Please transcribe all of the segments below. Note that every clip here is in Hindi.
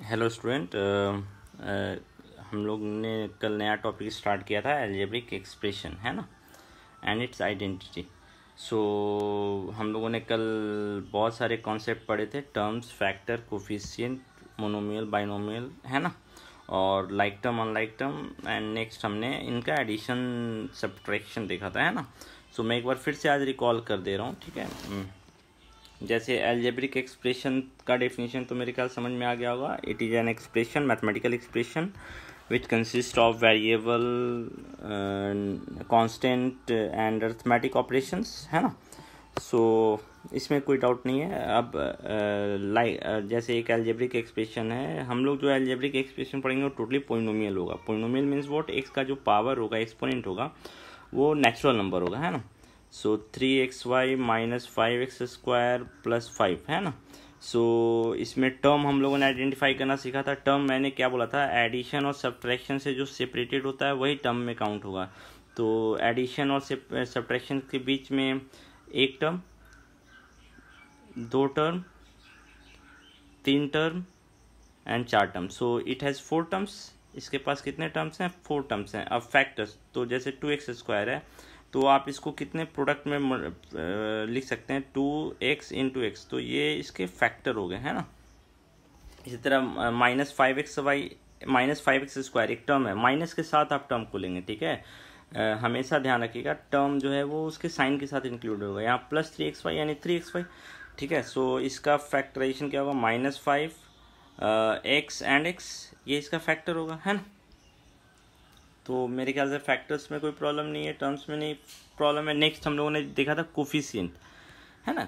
Hello student. हम लोग ने कल नया टॉपिक स्टार्ट किया था अलजेब्रिक एक्सप्रेशन, है ना, एंड इट्स आइडेंटिटी। सो हम लोगों ने कल बहुत सारे कॉन्सेप्ट पढ़े थे, terms, factor, coefficient, monomial, binomial, है ना, और like term, unlike term, and next हमने इनका एडिशन सब्ट्रैक्शन देखा था, है ना। सो मैं एक बार फिर से आज रिकॉल कर दे रहा हूँ, ठीक है। जैसे अलजेब्रिक एक्सप्रेशन का डेफिनेशन तो मेरे ख्याल समझ में आ गया होगा। It is an expression, mathematical expression which consist of variable, constant and arithmetic operations, है ना। सो इसमें कोई डाउट नहीं है। अब जैसे एक अलजेब्रिक एक्सप्रेशन है, हम लोग जो अलजेब्रिक एक्सप्रेशन पढ़ेंगे वो टोटली पोलिनोमियल होगा। पोलिनोमियल मीन्स व्हाट, एक्स का जो पावर होगा, एक्सपोनेंट होगा, वो नेचुरल नंबर होगा, है ना। सो 3xy माइनस 5x² प्लस 5, है ना। सो इसमें टर्म हम लोगों ने आइडेंटिफाई करना सीखा था। टर्म मैंने क्या बोला था, एडिशन और सब्ट्रैक्शन से जो सेपरेटेड होता है वही टर्म में काउंट होगा। तो एडिशन और सब्ट्रैक्शन के बीच में एक टर्म, दो टर्म, तीन टर्म एंड चार term. So it has 4 terms. इसके पास कितने टर्म्स हैं? 4 टर्म्स हैं। अब फैक्टर्स, तो जैसे 2x² है तो आप इसको कितने प्रोडक्ट में लिख सकते हैं, 2x इंटू एक्स, तो ये इसके फैक्टर हो गए, है ना। इसी तरह -5x² एक टर्म है, माइनस के साथ आप टर्म को लेंगे, ठीक है। हमेशा ध्यान रखिएगा टर्म जो है वो उसके साइन के साथ इंक्लूड होगा। यहाँ +3xy यानी 3xy, ठीक है। सो इसका फैक्टराइजेशन क्या होगा, -5 x एंड x, ये इसका फैक्टर होगा, है ना। तो मेरे ख्याल से फैक्टर्स में कोई प्रॉब्लम नहीं है, टर्म्स में नहीं प्रॉब्लम है। नेक्स्ट हम लोगों ने देखा था कोफिशिएंट, है ना।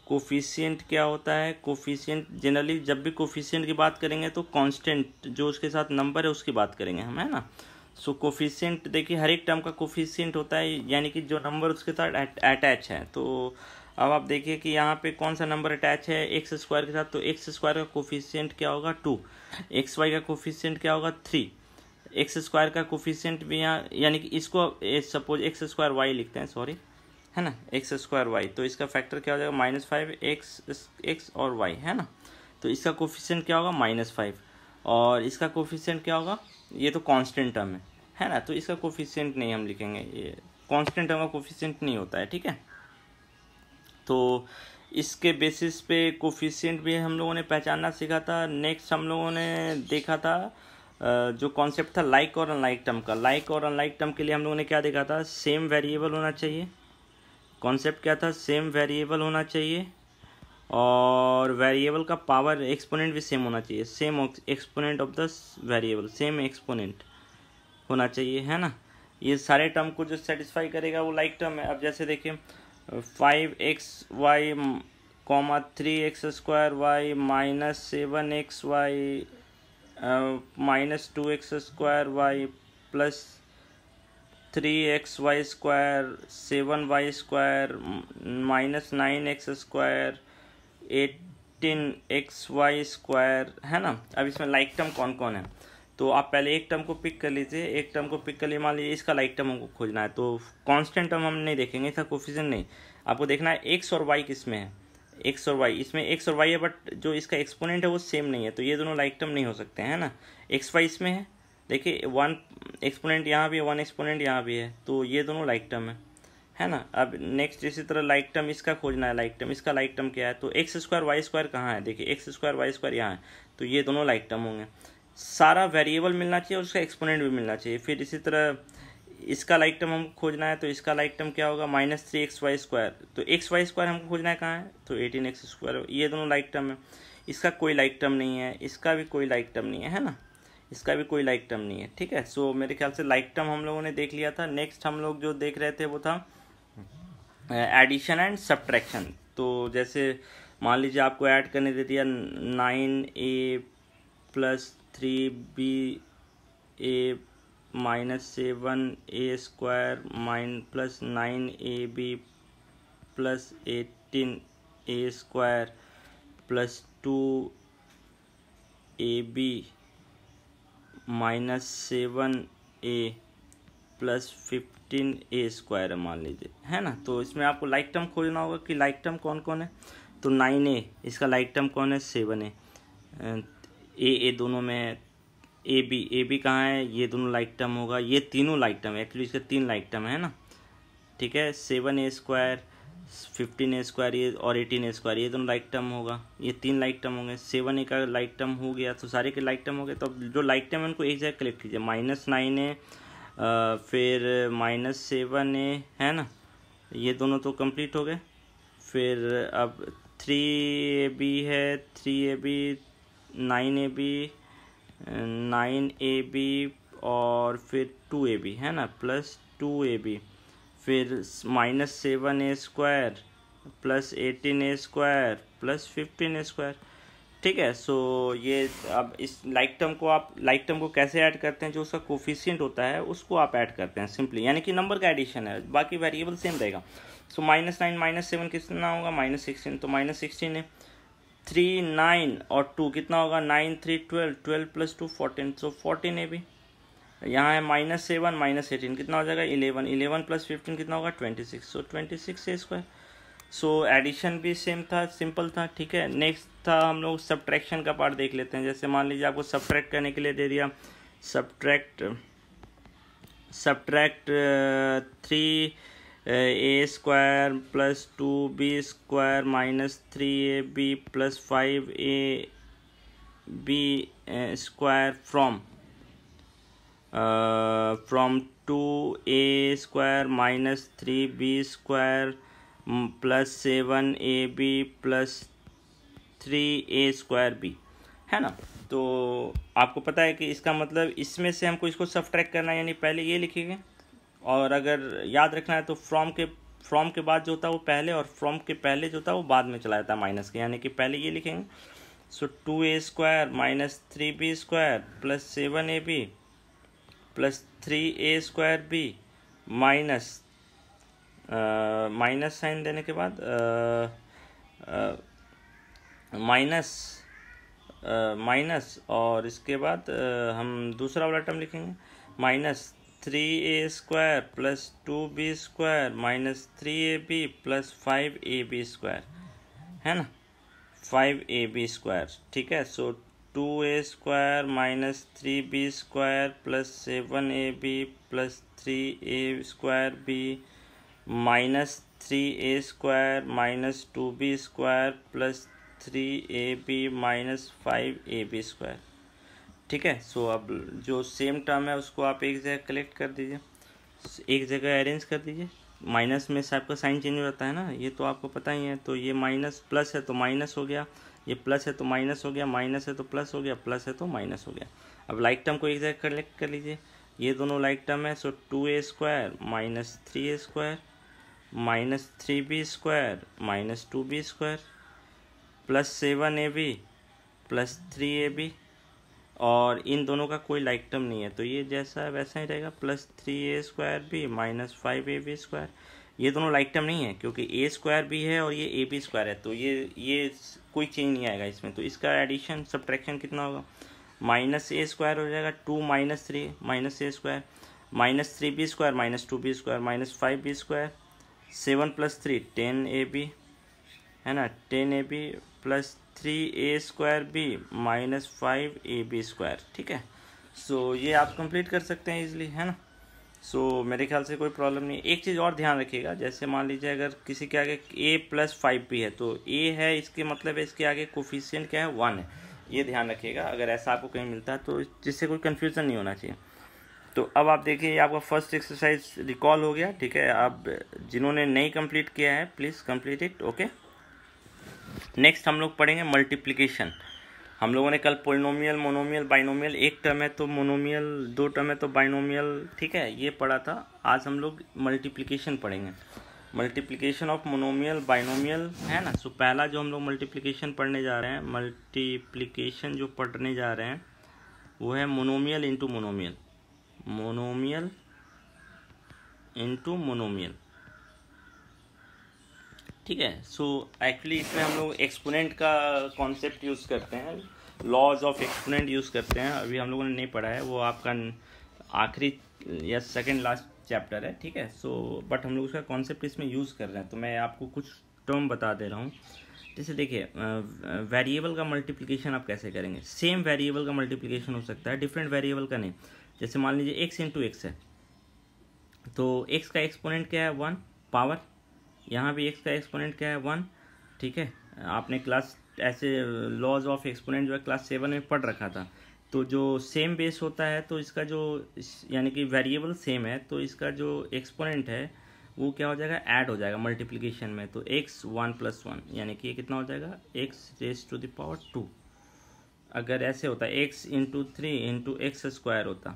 कोफिशिएंट क्या होता है? कोफिशिएंट जनरली जब भी कोफिशिएंट की बात करेंगे तो कांस्टेंट जो उसके साथ नंबर है उसकी बात करेंगे हम, है ना। सो कोफिशिएंट देखिए, हर एक टर्म का कोफिशिएंट होता है, यानी कि जो नंबर उसके साथ अटैच है। तो अब आप देखिए कि यहाँ पे कौन सा नंबर अटैच है x² के साथ, तो x² का कोफिशिएंट क्या होगा, 2। xy का कोफिशिएंट क्या होगा, 3। x² का कोफिशिएंट भी यहाँ, यानी कि इसको सपोज x² लिखते हैं, सॉरी, है ना, x²y, तो इसका फैक्टर क्या हो जाएगा, -5x और y, है ना। तो इसका कोफिशिएंट क्या होगा, -5, और इसका कोफिशिएंट क्या होगा, ये तो कांस्टेंट टर्म है ना, तो इसका कोफिशिएंट नहीं हम लिखेंगे, ये कांस्टेंट टर्म का कोफिशिएंट नहीं होता है, ठीक है। तो इसके बेसिस पे कोफिशिएंट भी हम लोगों ने पहचानना सीखा था। नेक्स्ट हम लोगों ने देखा था जो कॉन्सेप्ट था लाइक और अनलाइक टर्म का। लाइक और अनलाइक टर्म के लिए हम लोगों ने क्या देखा था, सेम वेरिएबल होना चाहिए। कॉन्सेप्ट क्या था, सेम वेरिएबल होना चाहिए, और वेरिएबल का पावर एक्सपोनेंट भी सेम होना चाहिए, same exponent of the variable, same exponent होना चाहिए, है ना। ये सारे टर्म को जो सेटिस्फाई करेगा वो लाइक टर्म है। अब जैसे देखिए 5xy, 3x² -7xy -2x² plus 3xy² 7y² -9x² 18xy², है ना। अब इसमें लाइक टर्म कौन कौन है, तो आप पहले एक टर्म को पिक कर लीजिए। एक टर्म को पिक कर लिए, मान लीजिए इसका लाइक टर्म हमको खोजना है, तो कांस्टेंट टर्म हम नहीं देखेंगे, इसका कोफिशिएंट नहीं, आपको देखना है एक्स और वाई किस में है। एक्स और वाई, इसमें एक्स और वाई है, बट जो इसका एक्सपोनेंट है वो सेम नहीं है, तो ये दोनों लाइक टर्म नहीं हो सकते हैं, ना। एक्स वाई इसमें है, देखिए 1 एक्सपोनेंट यहाँ भी है, 1 एक्सपोनेंट यहाँ भी है, तो ये दोनों लाइक टर्म है ना। अब नेक्स्ट इसी तरह लाइक टर्म इसका खोजना है, लाइक टर्म, इसका लाइक टर्म क्या है, तो x² y² कहाँ है, देखिए x² y² यहाँ है, तो ये दोनों लाइक टर्म होंगे। सारा वेरिएबल मिलना चाहिए और उसका एक्सपोनेंट भी मिलना चाहिए। फिर इसी तरह इसका लाइक टर्म हमको खोजना है, तो इसका लाइक टर्म क्या होगा, -3xy², तो xy² हमको खोजना है कहाँ है, तो 18x², ये दोनों लाइक टर्म है। इसका कोई लाइक टर्म नहीं है, इसका भी कोई लाइक टर्म नहीं है ना, इसका भी कोई लाइक टर्म नहीं है, ठीक है। सो मेरे ख्याल से लाइक टर्म हम लोगों ने देख लिया था। नेक्स्ट हम लोग जो देख रहे थे वो था एडिशन एंड सब्ट्रैक्शन। तो जैसे मान लीजिए आपको ऐड करने दे दिया 9a + 3ba -7a² plus 9ab plus 18a² plus 2ab -7a plus 15a² मान लीजिए, है ना। तो इसमें आपको लाइक टर्म खोजना होगा कि लाइक टर्म कौन कौन है, तो 9a, इसका लाइक टर्म कौन है, 7a, ए दोनों में ए बी कहाँ है, ये दोनों लाइक टर्म होगा, ये तीनों लाइक टर्म है, एक्चुअली इसके 3 लाइक टर्म है ना, ठीक है। 7a² 15a² ये और 18a², ये दोनों लाइक टर्म होगा, ये 3 लाइक टर्म होंगे। 7a का लाइक टर्म हो गया तो सारे के लाइक टर्म हो गए। तो अब जो लाइक टर्म है उनको एक जगह कलेक्ट कीजिए, -9a फिर -7a है ना, ये दोनों तो कंप्लीट हो गए। फिर अब 3ab है, 3ab 9ab 9ab और फिर 2ab है ना, प्लस 2ab, फिर -7a² plus 18a² plus 15a², ठीक है। सो ये अब इस लाइक टर्म को कैसे ऐड करते हैं, जो उसका कोफिशिएंट होता है उसको आप ऐड करते हैं सिंपली, यानी कि नंबर का एडिशन है, बाकी वेरिएबल सेम रहेगा। सो -9 -7 कितना होगा, -16, तो -16 है। 3 9 और 2 कितना होगा, 9 3 12, 12 + 2 14, सो 14ab। यहाँ है -7 -18 कितना हो जाएगा, 11, 11 + 15 कितना होगा, 26, सो 26a²। सो एडिशन भी सेम था, सिंपल था, ठीक है। नेक्स्ट था हम लोग सब्ट्रैक्शन का पार्ट देख लेते हैं। जैसे मान लीजिए आपको सब्ट्रैक्ट करने के लिए दे दिया, subtract 3a² + 2b² - 3ab + 5ab² from 2a² - 3b² + 7ab + 3a²b है ना। तो आपको पता है कि इसका मतलब इसमें से हमको इसको सब्ट्रैक्ट करना है, यानी पहले ये लिखेंगे, और अगर याद रखना है तो फ्रॉम के बाद जो होता है वो पहले, और फ्रॉम के पहले जो होता है वो बाद में चला जाता है माइनस के, यानी कि पहले ये लिखेंगे। सो 2a² - 3b² + 7ab + 3a²b minus sign देने के बाद माइनस और इसके बाद हम दूसरा वाला टर्म लिखेंगे, -3a² + 2b² - 3ab + 5ab² है ना, 5ab², ठीक है। सो 2a² - 3b² + 7ab + 3a²b - 3a² - 2b² + 3ab - 5ab², ठीक है। सो अब जो सेम टर्म है उसको आप एक जगह कलेक्ट कर दीजिए, एक जगह अरेंज कर दीजिए। माइनस में से आपका साइन चेंज हो जाता है ना, ये तो आपको पता ही है। तो ये माइनस प्लस है तो माइनस हो गया, ये प्लस है तो माइनस हो गया, माइनस है तो प्लस हो गया, प्लस है तो माइनस हो गया। अब लाइक टर्म को एक जगह कलेक्ट कर लीजिए, ये दोनों लाइक टर्म है। सो 2a² - 3a² - 3b² - 2b² + 7ab + 3ab, और इन दोनों का कोई लाइक टर्म नहीं है तो ये जैसा है वैसा ही रहेगा, + 3a²b - 5ab²। ये दोनों लाइक टर्म नहीं है क्योंकि a² है और ये ab² है, तो ये कोई चेंज नहीं आएगा इसमें। तो इसका एडिशन सब्ट्रैक्शन कितना होगा, -a² हो जाएगा, 2 - 3 -a² - 3b² - 2b² - 5b², 7 + 3 10ab है ना, 10ab + 3a²b - 5ab², ठीक है। सो ये आप कंप्लीट कर सकते हैं इजीली, है ना। सो मेरे ख्याल से कोई प्रॉब्लम नहीं। एक चीज़ और ध्यान रखिएगा, जैसे मान लीजिए अगर किसी के आगे a + 5b है तो a है, इसके मतलब है इसके आगे कोफिशिएंट क्या है, 1 है, ये ध्यान रखिएगा अगर ऐसा आपको कहीं मिलता है तो, जिससे कोई कन्फ्यूज़न नहीं होना चाहिए। तो अब आप देखिए आपका फर्स्ट एक्सरसाइज रिकॉल हो गया, ठीक है। अब जिन्होंने नहीं कंप्लीट किया है please complete it, okay. Next हम लोग पढ़ेंगे मल्टीप्लिकेशन। हम लोगों ने कल पोलिनोमियल, मोनोमियल, बाइनोमियल, एक टर्म है तो मोनोमियल, 2 टर्म है तो बाइनोमियल, ठीक है, ये पढ़ा था। आज हम लोग मल्टीप्लिकेशन पढ़ेंगे, मल्टीप्लिकेशन ऑफ मोनोमियल, बाइनोमियल, है ना। सो पहला जो हम लोग मल्टीप्लिकेशन पढ़ने जा रहे हैं, मल्टीप्लिकेशन जो पढ़ने जा रहे हैं वो है monomial into monomial, monomial into monomial, ठीक है। सो एक्चुअली इसमें हम लोग एक्सपोनेंट का कॉन्सेप्ट यूज़ करते हैं, लॉज ऑफ एक्सपोनेंट यूज़ करते हैं। अभी हम लोगों ने नहीं पढ़ा है, वो आपका आखिरी या सेकंड लास्ट चैप्टर है, ठीक है। सो बट हम लोग उसका कॉन्सेप्ट इसमें यूज़ कर रहे हैं, तो मैं आपको कुछ टर्म बता दे रहा हूँ। जैसे देखिए वेरिएबल का मल्टीप्लिकेशन आप कैसे करेंगे, सेम वेरिएबल का मल्टीप्लिकेशन हो सकता है, डिफरेंट वेरिएबल का नहीं। जैसे मान लीजिए x इंटू एक्स है, तो x का एक्सपोनेंट क्या है 1 पावर, यहाँ भी x का एक्सपोनेंट क्या है 1। ठीक है, आपने क्लास ऐसे लॉज ऑफ एक्सपोनेंट जो है क्लास 7 में पढ़ रखा था। तो जो सेम बेस होता है तो इसका जो यानी कि वेरिएबल सेम है तो इसका जो एक्सपोनेंट है वो क्या हो जाएगा, ऐड हो जाएगा मल्टीप्लिकेशन में। तो x 1 + 1 यानी कि ये कितना हो जाएगा x⁻² 2। अगर ऐसे होता x into 3 into x square होता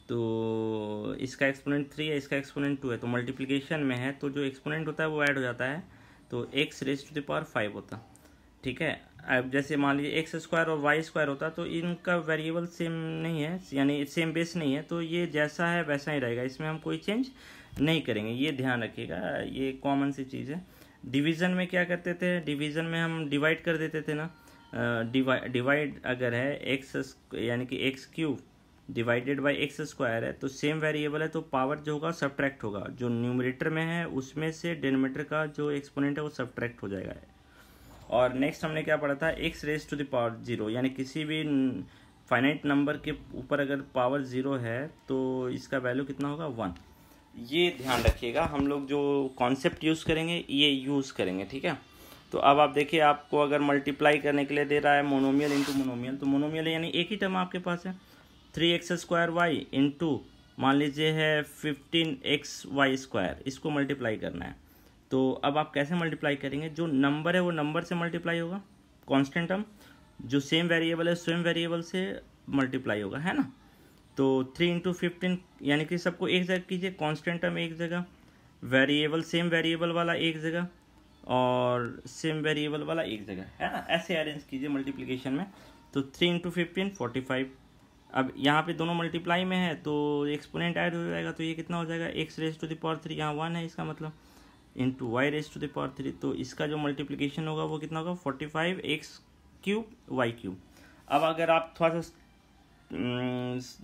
तो इसका एक्सपोनेंट 3 है, इसका एक्सपोनेंट 2 है, तो मल्टीप्लिकेशन में है तो जो एक्सपोनेंट होता है वो ऐड हो जाता है, तो x⁻5 होता। ठीक है, अब जैसे मान लीजिए x² और y² होता तो इनका वेरिएबल सेम नहीं है, यानी सेम बेस नहीं है, तो ये जैसा है वैसा ही रहेगा, इसमें हम कोई चेंज नहीं करेंगे, ये ध्यान रखिएगा, ये कॉमन सी चीज़ है। डिवीज़न में क्या करते थे, डिवीज़न में हम डिवाइड कर देते थे ना, डिवाइड अगर है x यानी कि x³ डिवाइडेड बाई x² है तो सेम वेरिएबल है तो पावर जो होगा सब्ट्रैक्ट होगा, जो न्यूमरेटर में है उसमें से डिनोमिनेटर का जो एक्सपोनेंट है वो सब्ट्रैक्ट हो जाएगा। और नेक्स्ट हमने क्या पढ़ा था, x⁻0 यानी किसी भी फाइनाइट नंबर के ऊपर अगर पावर 0 है तो इसका वैल्यू कितना होगा 1। ये ध्यान रखिएगा, हम लोग जो कॉन्सेप्ट यूज़ करेंगे ये यूज़ करेंगे। ठीक है, तो अब आप देखिए आपको अगर मल्टीप्लाई करने के लिए दे रहा है मोनोमियल इंटू मोनोमियल, तो मोनोमियल यानी एक ही टर्म आपके पास है 3x² इंटू मान लीजिए है 15xy², इसको मल्टीप्लाई करना है। तो अब आप कैसे मल्टीप्लाई करेंगे, जो नंबर है वो नंबर से मल्टीप्लाई होगा, कांस्टेंट टर्म, जो सेम वेरिएबल है सेम वेरिएबल से मल्टीप्लाई होगा, है ना। तो 3 इंटू 15 यानी कि सबको एक जगह कीजिए, कांस्टेंट टर्म एक जगह, वेरिएबल सेम वेरिएबल वाला एक जगह और सेम वेरिएबल वाला एक जगह, है ना, ऐसे अरेंज कीजिए मल्टीप्लिकेशन में। तो 3 इंटू 15 45। अब यहाँ पे दोनों मल्टीप्लाई में है तो एक्सपोनेंट ऐड हो जाएगा, तो ये कितना हो जाएगा x⁻3, यहाँ 1 है इसका मतलब, इंटू y⁻3। तो इसका जो मल्टीप्लिकेशन होगा वो कितना होगा 45x³ y³। अब अगर आप थोड़ा सा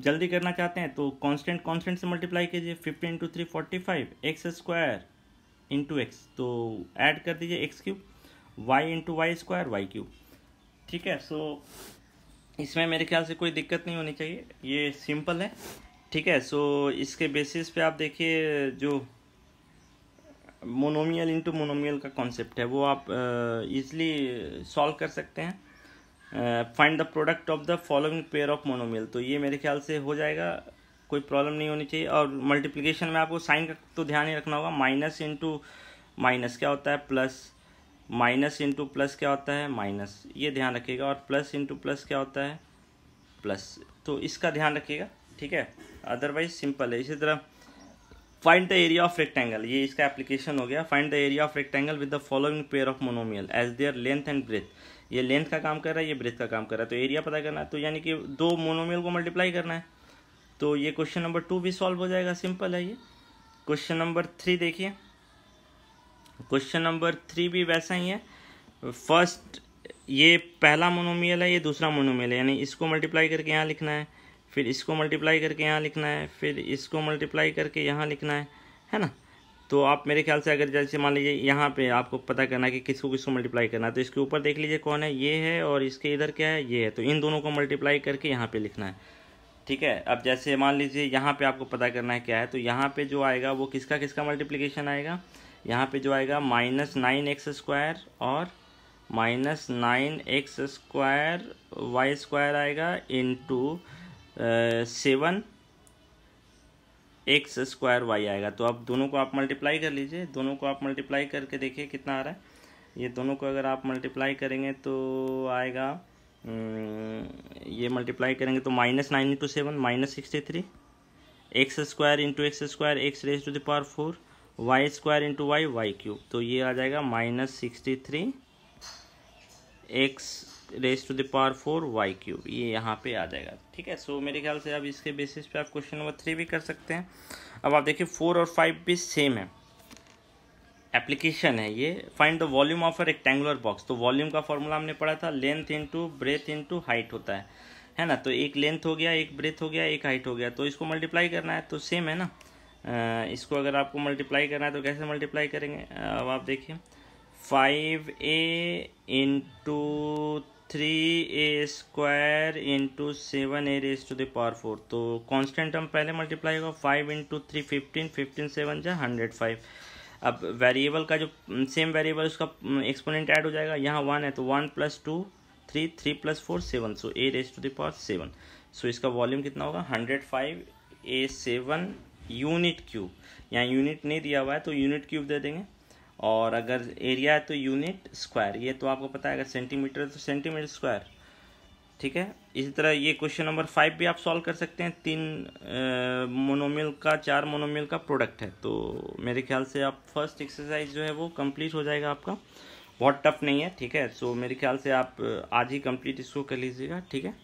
जल्दी करना चाहते हैं तो कांस्टेंट से मल्टीप्लाई कीजिए, 15 इंटू 3 45 x² इंटू x, तो ऐड कर दीजिए x³ y into y² y³। ठीक है, सो इसमें मेरे ख्याल से कोई दिक्कत नहीं होनी चाहिए, ये सिंपल है। ठीक है, सो इसके बेसिस पे आप देखिए जो मोनोमियल इंटू मोनोमियल का कॉन्सेप्ट है वो आप इजीली सॉल्व कर सकते हैं। Find the product of the following pair of monomial, तो ये मेरे ख्याल से हो जाएगा, कोई प्रॉब्लम नहीं होनी चाहिए। और मल्टीप्लिकेशन में आपको साइन का तो ध्यान ही रखना होगा, माइनस इंटू माइनस क्या होता है प्लस, माइनस इंटू प्लस क्या होता है माइनस, ये ध्यान रखिएगा, और प्लस इंटू प्लस क्या होता है प्लस, तो इसका ध्यान रखिएगा। ठीक है, अदरवाइज सिंपल है। इसी तरह find the area of rectangle, ये इसका एप्लीकेशन हो गया। Find the area of rectangle with the following pair of monomial as their length and breadth, ये लेंथ का काम कर रहा है, ये ब्रेथ का काम कर रहा है, तो एरिया पता करना है, तो यानी कि दो मोनोमियल को मल्टीप्लाई करना है। तो ये क्वेश्चन नंबर 2 भी सॉल्व हो जाएगा, सिंपल है ये। क्वेश्चन नंबर 3 देखिए, क्वेश्चन नंबर 3 भी वैसा ही है। फर्स्ट ये पहला मोनोमियल है, ये दूसरा मोनोमियल है, यानी इसको मल्टीप्लाई करके यहाँ लिखना है, फिर इसको मल्टीप्लाई करके यहाँ लिखना है, फिर इसको मल्टीप्लाई करके यहाँ लिखना है ना। तो आप मेरे ख्याल से अगर जैसे मान लीजिए यहाँ पे आपको पता करना है कि किसको किसको मल्टीप्लाई करना है, तो इसके ऊपर देख लीजिए कौन है, ये है, और इसके इधर क्या है, ये है, तो इन दोनों को मल्टीप्लाई करके यहाँ पे लिखना है। ठीक है, अब जैसे मान लीजिए यहाँ पे आपको पता करना है क्या है, तो यहाँ पे जो आएगा वो किसका किसका मल्टीप्लिकेशन आएगा, यहाँ पे जो आएगा -9x² और -9x² y² आएगा इंटू 7x² y आएगा। तो अब दोनों को आप मल्टीप्लाई कर लीजिए, दोनों को आप मल्टीप्लाई करके देखिए कितना आ रहा है। ये दोनों को अगर आप मल्टीप्लाई करेंगे तो आएगा, ये मल्टीप्लाई करेंगे तो -9 into 7 -63, x² into x² x⁻4 y² into y y³, तो ये आ जाएगा -63 x⁻4 y³, ये यहाँ पे आ जाएगा। ठीक है, सो मेरे ख्याल से अब इसके बेसिस पे आप क्वेश्चन नंबर 3 भी कर सकते हैं। अब आप देखिए 4 और 5 भी सेम है, एप्लीकेशन है ये। Find the volume of a rectangular box, तो वॉल्यूम का फॉर्मूला हमने पढ़ा था, length into breadth into height होता है ना। तो एक लेंथ हो गया, एक ब्रेथ हो गया, एक हाइट हो गया, तो इसको मल्टीप्लाई करना है, तो सेम है ना। इसको अगर आपको मल्टीप्लाई करना है तो कैसे मल्टीप्लाई करेंगे, अब आप देखिए 5a into 3a² into 7a raise to the power 4। तो कांस्टेंट टर्म पहले मल्टीप्लाई होगा, 5 इंटू 3 15, 15 7 जा 105। अब वेरिएबल का जो सेम वेरिएबल उसका एक्सपोनेंट ऐड हो जाएगा, यहाँ 1 है तो 1 + 2 3, 3 + 4 7, so a raise to the power 7। So इसका वॉल्यूम कितना होगा 105a7 यूनिट क्यूब। यहाँ यूनिट नहीं दिया हुआ है तो यूनिट क्यूब दे देंगे, और अगर एरिया है तो यूनिट स्क्वायर। ये तो आपको पता है, अगर सेंटीमीटर है तो सेंटीमीटर स्क्वायर। ठीक है, इसी तरह ये क्वेश्चन नंबर 5 भी आप सॉल्व कर सकते हैं। 3 मोनोमियल का 4 मोनोमियल का प्रोडक्ट है, तो मेरे ख्याल से आप फर्स्ट एक्सरसाइज जो है वो कंप्लीट हो जाएगा आपका। बहुत टफ नहीं है, ठीक है। सो मेरे ख्याल से आप आज ही कंप्लीट इसको कर लीजिएगा, ठीक है।